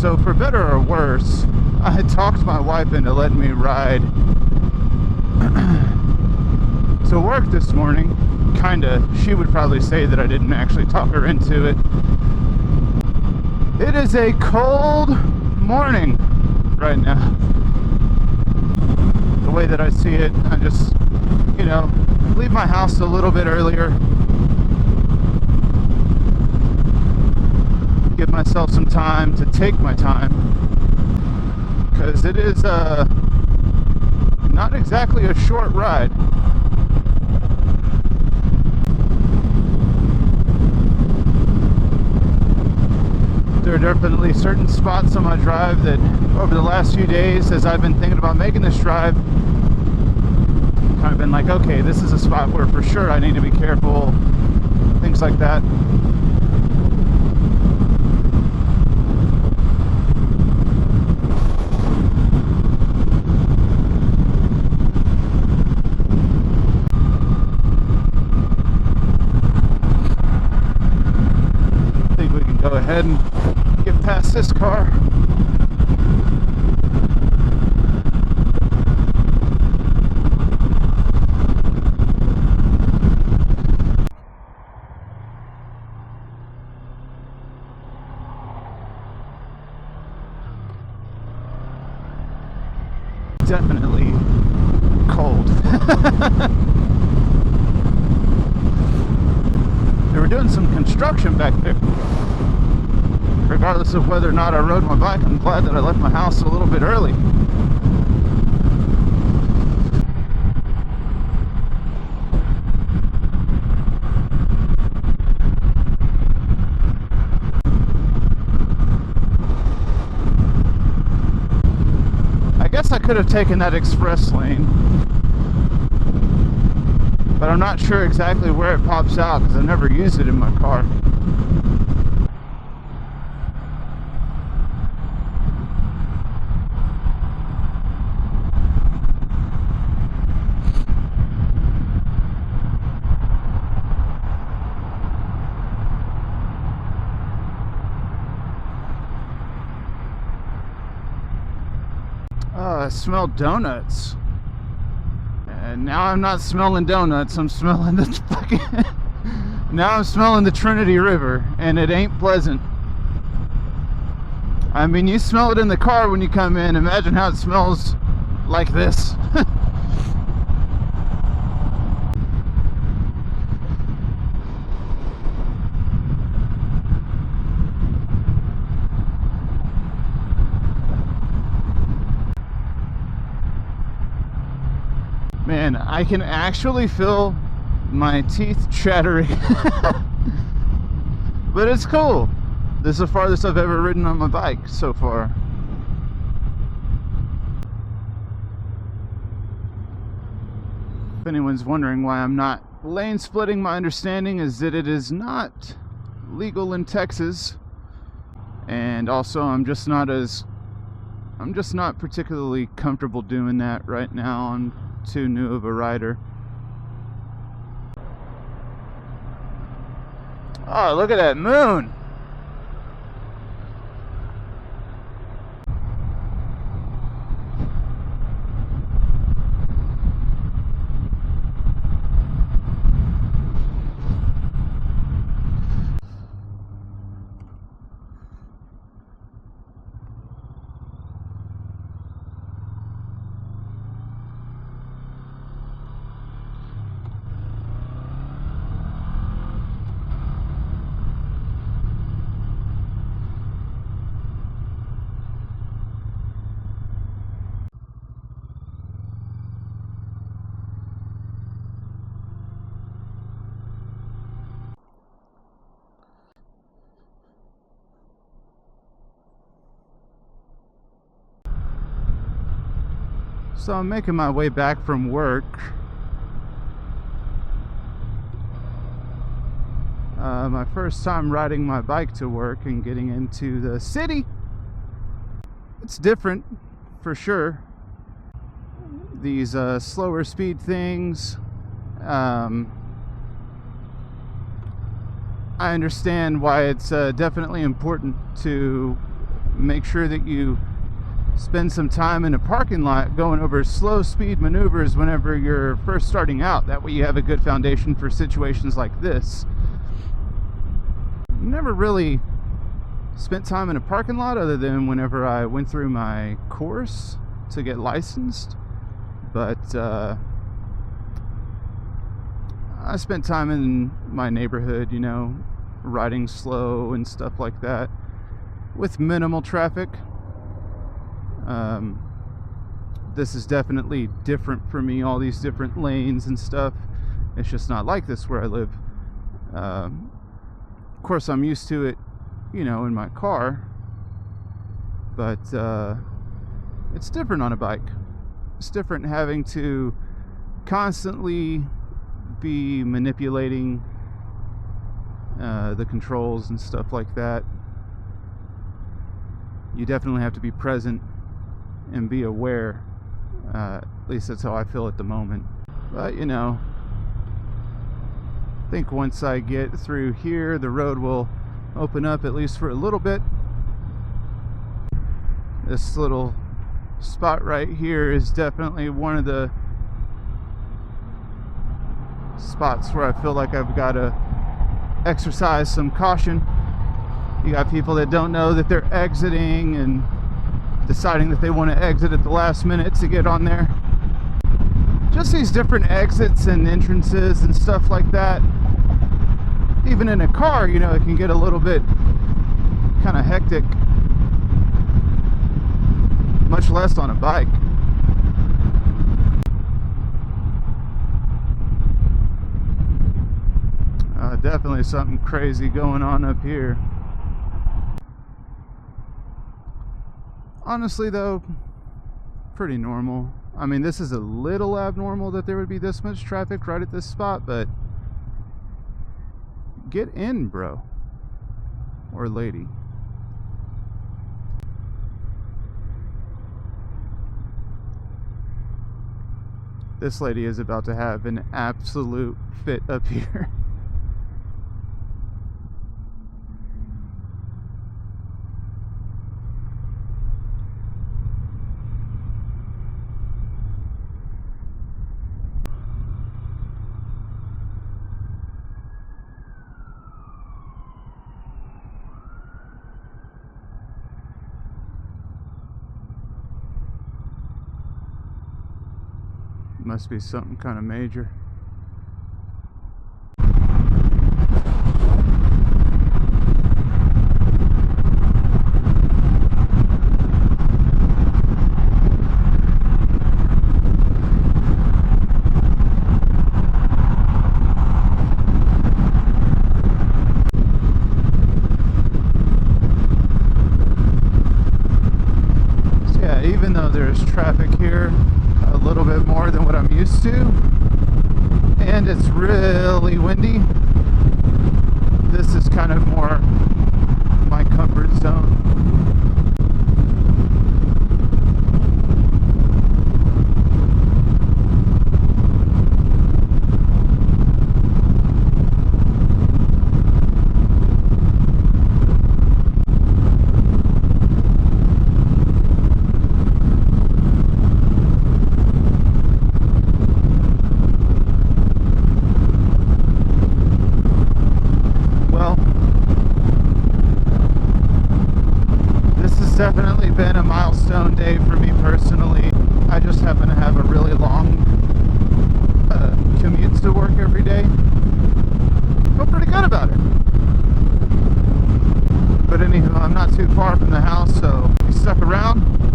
So for better or worse, I talked my wife into letting me ride to work this morning. Kinda. She would probably say that I didn't actually talk her into it. It is a cold morning right now. The way that I see it, I just, leave my house a little bit earlier. Give myself some time to take my time. Because it is not exactly a short ride. There are definitely certain spots on my drive that over the last few days, as I've been thinking about making this drive, kind of been like, okay, this is a spot where for sure I need to be careful, things like that. I think we can go ahead and get past this car. Definitely cold. They were doing some construction back there. Regardless of whether or not I rode my bike, I'm glad that I left my house a little bit early. I guess I could have taken that express lane, but I'm not sure exactly where it pops out because I never used it in my car. I smell donuts. And now I'm not smelling donuts, I'm smelling the fucking... Now I'm smelling the Trinity River, and it ain't pleasant. I mean, you smell it in the car when you come in. Imagine how it smells like this. Man, I can actually feel my teeth chattering. But it's cool. This is the farthest I've ever ridden on my bike so far. If anyone's wondering why I'm not lane splitting, my understanding is that it is not legal in Texas. And also I'm just not particularly comfortable doing that right now. I'm too new of a rider. Oh, look at that moon. So I'm making my way back from work. My first time riding my bike to work and getting into the city. It's different, for sure. These slower speed things. I understand why it's definitely important to make sure that you spend some time in a parking lot going over slow speed maneuvers whenever you're first starting out. That way you have a good foundation for situations like this. Never really spent time in a parking lot other than whenever I went through my course to get licensed, but I spent time in my neighborhood, you know, riding slow and stuff like that with minimal traffic. This is definitely different for me, all these different lanes and stuff. It's just not like this where I live. Of course, I'm used to it, you know, in my car, but it's different on a bike. It's different having to constantly be manipulating the controls and stuff like that. You definitely have to be present and be aware. At least that's how I feel at the moment. But you know, I think once I get through here, the road will open up at least for a little bit. This little spot right here is definitely one of the spots where I feel like I've got to exercise some caution. You got people that don't know that they're exiting and deciding that they want to exit at the last minute to get on there. Just these different exits and entrances and stuff like that. Even in a car, you know, it can get a little bit kind of hectic, much less on a bike. Definitely something crazy going on up here. Honestly though, pretty normal. I mean, this is a little abnormal that there would be this much traffic right at this spot, but get in, bro. Or lady. This lady is about to have an absolute fit up here. Must be something kind of major. So yeah, even though there's traffic here, a little bit more than what I'm used to, and it's really windy, this is kind of more my comfort zone. Definitely been a milestone day for me personally. I just happen to have a really long commute to work every day. Feel pretty good about it. But anywho, I'm not too far from the house, so if you stuck around,